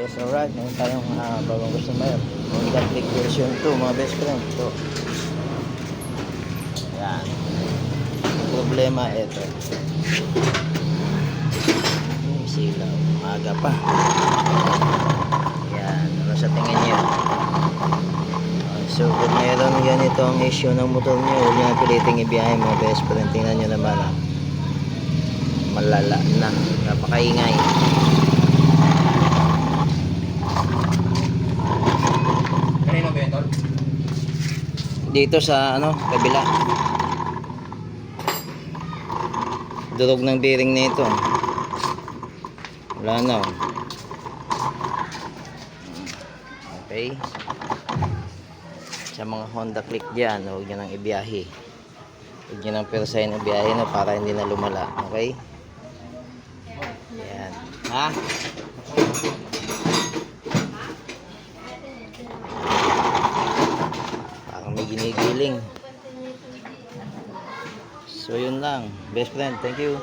Yes, alright. Meron tayong bagong customer. Honda Click version 2, mga best friend. Ito. Yan. Problema ito. Silaw. Maaga pa. Yan. Ano sa tingin niyo? So, kung meron ganito ang issue ng motor niyo, huwag niyo na piliting ibiyahe, mga best friend. Tingnan niyo naman. Malala na. Napakaingay. Dito sa kabila. Durog ng bearing nito. Wala na. Okay. Sa mga Honda Click diyan, huwag niyo nang ibiyahe. Huwag niyo nang persahin ibiyahe para hindi na lumala. Okay? Yan. Ha? May ginigiling. So yun lang, best friend, thank you.